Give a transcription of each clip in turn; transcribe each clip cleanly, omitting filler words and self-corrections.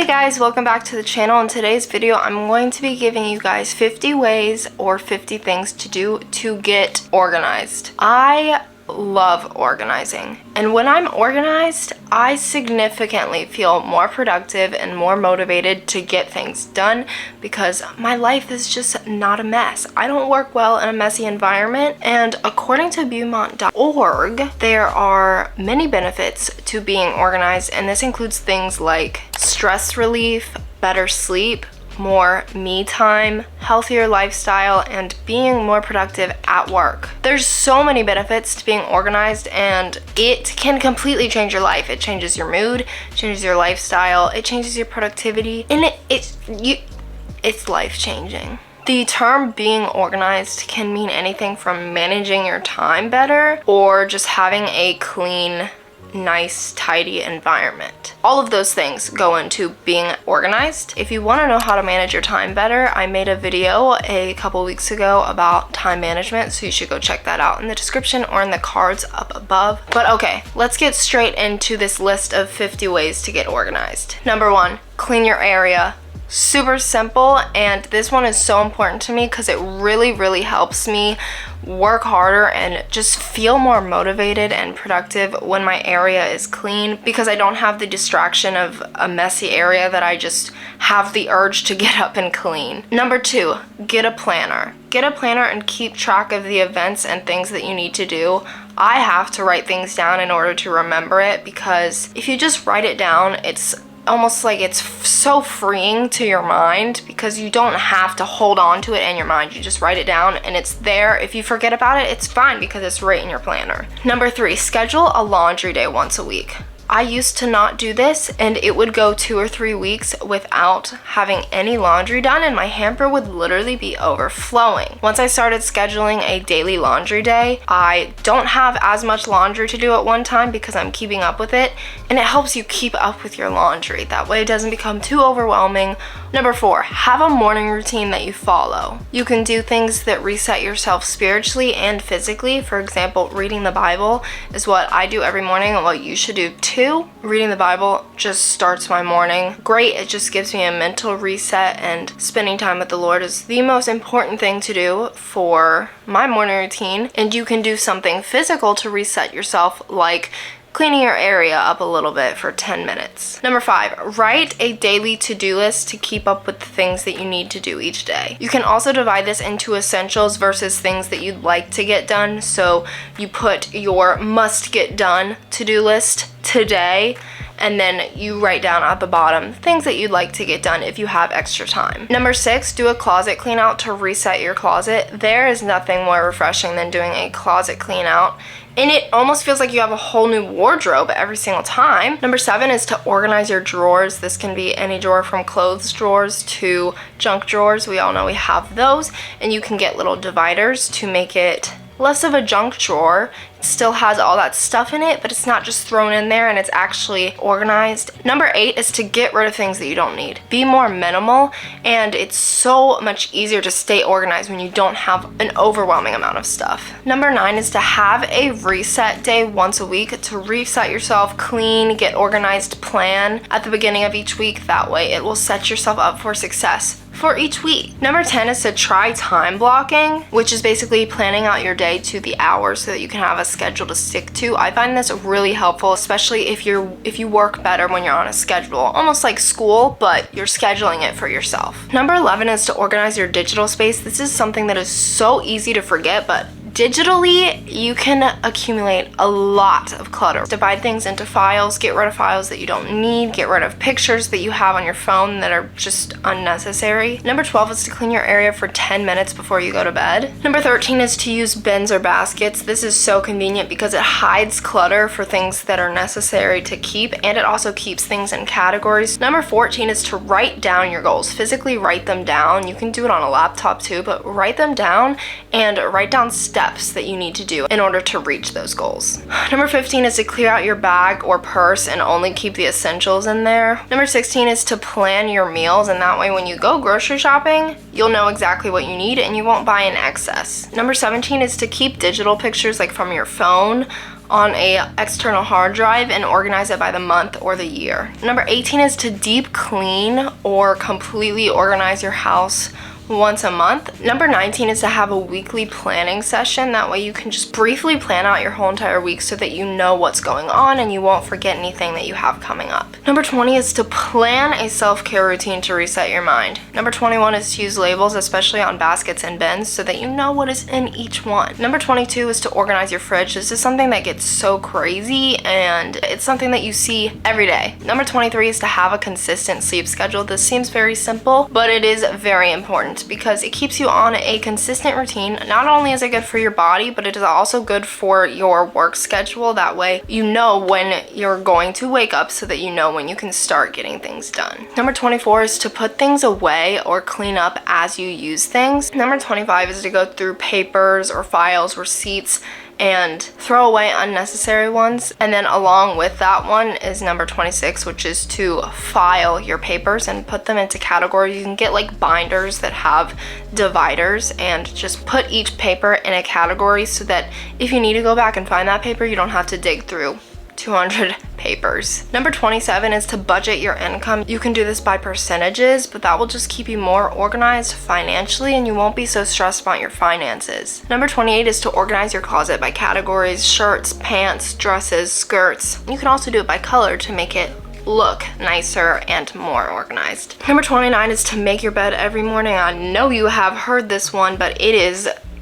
Hey guys, welcome back to the channel. In today's video, I'm going to be giving you guys 50 ways or 50 things to do to get organized. I love organizing, and when I'm organized, I significantly feel more productive and more motivated to get things done because my life is just not a mess. I don't work well in a messy environment, and according to Beaumont.org, there are many benefits to being organized, and this includes things like stress relief, better sleep, more me time, healthier lifestyle, and being more productive at work. There's so many benefits to being organized, and it can completely change your life. It changes your mood, changes your lifestyle, it changes your productivity, and it's life-changing. The term being organized can mean anything from managing your time better or just having a clean, nice, tidy environment. All of those things go into being organized. If you want to know how to manage your time better, I made a video a couple weeks ago about time management, so you should go check that out in the description or in the cards up above. But okay, let's get straight into this list of 50 ways to get organized. Number 1, clean your area. Super simple, and this one is so important to me because it really helps me work harder and just feel more motivated and productive when my area is clean, because I don't have the distraction of a messy area that I just have the urge to get up and clean. Number 2, get a planner. Get a planner and keep track of the events and things that you need to do. I have to write things down in order to remember it, because if you just write it down, it's almost like it's so freeing to your mind because you don't have to hold on to it in your mind. You just write it down and it's there. If you forget about it, it's fine because it's right in your planner. Number 3, schedule a laundry day once a week. I used to not do this, and it would go 2 or 3 weeks without having any laundry done, and my hamper would literally be overflowing. Once I started scheduling a daily laundry day, I don't have as much laundry to do at one time because I'm keeping up with it, and it helps you keep up with your laundry. That way it doesn't become too overwhelming. Number 4, have a morning routine that you follow. You can do things that reset yourself spiritually and physically. For example, reading the Bible is what I do every morning and what you should do too. Reading the Bible just starts my morning great. It just gives me a mental reset, and spending time with the Lord is the most important thing to do for my morning routine. And you can do something physical to reset yourself, like cleaning your area up a little bit for 10 minutes. Number 5, write a daily to-do list to keep up with the things that you need to do each day. You can also divide this into essentials versus things that you'd like to get done. So you put your must get done to-do list today, and then you write down at the bottom things that you'd like to get done if you have extra time. Number 6, do a closet clean out to reset your closet. There is nothing more refreshing than doing a closet clean out, and it almost feels like you have a whole new wardrobe every single time. Number 7 is to organize your drawers. This can be any drawer from clothes drawers to junk drawers. We all know we have those, and you can get little dividers to make it less of a junk drawer. It still has all that stuff in it, but it's not just thrown in there, and it's actually organized. Number 8 is to get rid of things that you don't need. Be more minimal, and it's so much easier to stay organized when you don't have an overwhelming amount of stuff. Number 9 is to have a reset day once a week to reset yourself, clean, get organized, plan at the beginning of each week. That way it will set yourself up for success for each week. Number 10 is to try time blocking, which is basically planning out your day to the hours so that you can have a schedule to stick to. I find this really helpful, especially if you work better when you're on a schedule, almost like school, but you're scheduling it for yourself. Number 11 is to organize your digital space. This is something that is so easy to forget, but digitally, you can accumulate a lot of clutter. Divide things into files, get rid of files that you don't need, get rid of pictures that you have on your phone that are just unnecessary. Number 12 is to clean your area for 10 minutes before you go to bed. Number 13 is to use bins or baskets. This is so convenient because it hides clutter for things that are necessary to keep, and it also keeps things in categories. Number 14 is to write down your goals. Physically write them down. You can do it on a laptop too, but write them down and write down steps that you need to do in order to reach those goals. Number 15 is to clear out your bag or purse and only keep the essentials in there. Number 16 is to plan your meals, and that way when you go grocery shopping, you'll know exactly what you need and you won't buy in excess. Number 17 is to keep digital pictures like from your phone on a external hard drive and organize it by the month or the year. Number 18 is to deep clean or completely organize your house once a month. Number 19 is to have a weekly planning session. That way you can just briefly plan out your whole entire week so that you know what's going on and you won't forget anything that you have coming up. Number 20 is to plan a self-care routine to reset your mind. Number 21 is to use labels, especially on baskets and bins, so that you know what is in each one. Number 22 is to organize your fridge. This is something that gets so crazy and it's something that you see every day. Number 23 is to have a consistent sleep schedule. This seems very simple, but it is very important because it keeps you on a consistent routine. Not only is it good for your body, but it is also good for your work schedule. That way you know when you're going to wake up so that you know when you can start getting things done. Number 24 is to put things away or clean up as you use things. Number 25 is to go through papers or files, receipts, and throw away unnecessary ones. And then along with that one is number 26, which is to file your papers and put them into categories. You can get like binders that have dividers and just put each paper in a category so that if you need to go back and find that paper, you don't have to dig through 200 papers. Number 27 is to budget your income. You can do this by percentages, but that will just keep you more organized financially and you won't be so stressed about your finances. Number 28 is to organize your closet by categories: shirts, pants, dresses, skirts. You can also do it by color to make it look nicer and more organized. Number 29 is to make your bed every morning. I know you have heard this one, but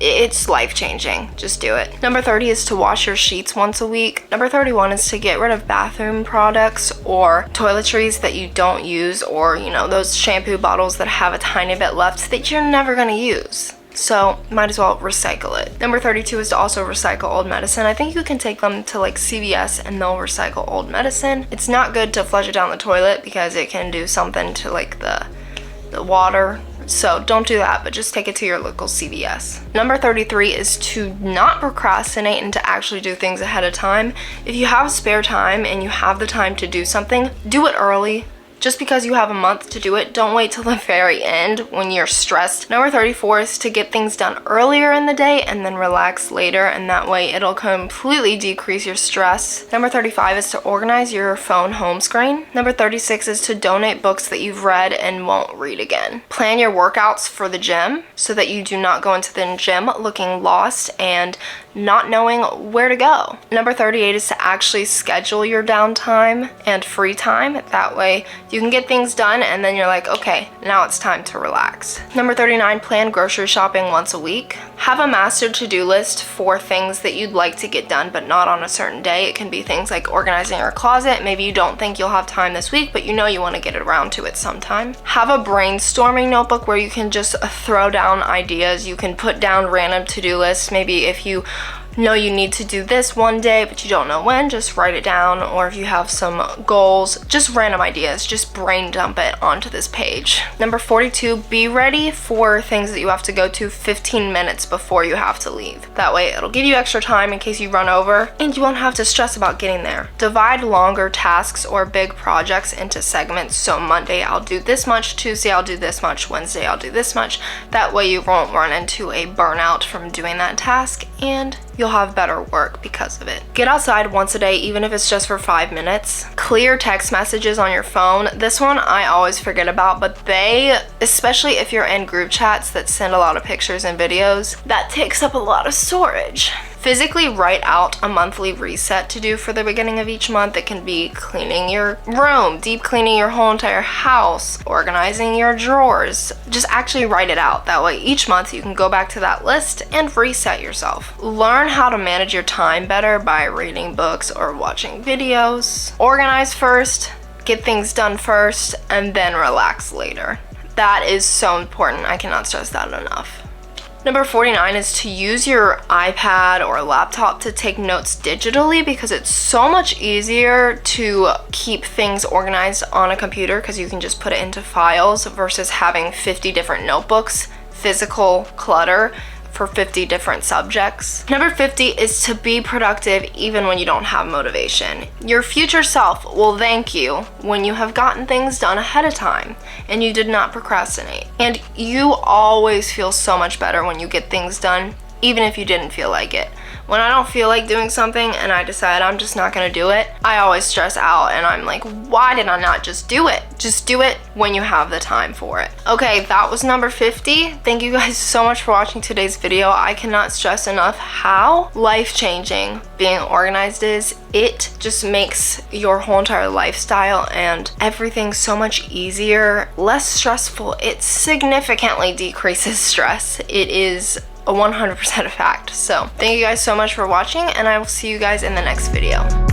it's life-changing. Just do it. Number 30 is to wash your sheets once a week. Number 31 is to get rid of bathroom products or toiletries that you don't use, or those shampoo bottles that have a tiny bit left that you're never gonna use. So might as well recycle it. Number 32 is to also recycle old medicine. I think you can take them to like CVS and they'll recycle old medicine. It's not good to flush it down the toilet because it can do something to like the water. So don't do that, but just take it to your local CVS. Number 33 is to not procrastinate and to actually do things ahead of time. If you have spare time and you have the time to do something, do it early. Just because you have a month to do it, don't wait till the very end when you're stressed. Number 34 is to get things done earlier in the day and then relax later, and that way it'll completely decrease your stress. Number 35 is to organize your phone home screen. Number 36 is to donate books that you've read and won't read again. Plan your workouts for the gym so that you do not go into the gym looking lost and not knowing where to go. Number 38 is to actually schedule your downtime and free time. That way you can get things done and then you're like, okay, now it's time to relax. Number 39, plan grocery shopping once a week. Have a master to-do list for things that you'd like to get done but not on a certain day. It can be things like organizing your closet. Maybe you don't think you'll have time this week, but you know you want to get around to it sometime. Have a brainstorming notebook where you can just throw down ideas. You can put down random to-do lists. Maybe if you know you need to do this one day but you don't know when, just write it down. Or if you have some goals, just random ideas, just brain dump it onto this page. Number 42, be ready for things that you have to go to 15 minutes before you have to leave. That way it'll give you extra time in case you run over and you won't have to stress about getting there. Divide longer tasks or big projects into segments. So Monday I'll do this much, Tuesday I'll do this much, Wednesday I'll do this much. That way you won't run into a burnout from doing that task and you'll have better work because of it. Get outside once a day, even if it's just for 5 minutes. Clear text messages on your phone. This one I always forget about, but especially if you're in group chats that send a lot of pictures and videos, that takes up a lot of storage. Physically write out a monthly reset to do for the beginning of each month. It can be cleaning your room, deep cleaning your whole entire house, organizing your drawers. Just actually write it out. That way each month you can go back to that list and reset yourself. Learn how to manage your time better by reading books or watching videos. Organize first, get things done first, and then relax later. That is so important. I cannot stress that enough. Number 49 is to use your iPad or laptop to take notes digitally because it's so much easier to keep things organized on a computer because you can just put it into files versus having 50 different notebooks, physical clutter for 50 different subjects. Number 50 is to be productive even when you don't have motivation. Your future self will thank you when you have gotten things done ahead of time and you did not procrastinate. And you always feel so much better when you get things done, even if you didn't feel like it. when I don't feel like doing something and I decide I'm just not gonna do it, I always stress out and I'm like, why did I not just do it? Just do it when you have the time for it. Okay, that was number 50. Thank you guys so much for watching today's video. I cannot stress enough how life-changing being organized is. It just makes your whole entire lifestyle and everything so much easier, less stressful. It significantly decreases stress. It is a 100% a fact. So thank you guys so much for watching, and I will see you guys in the next video.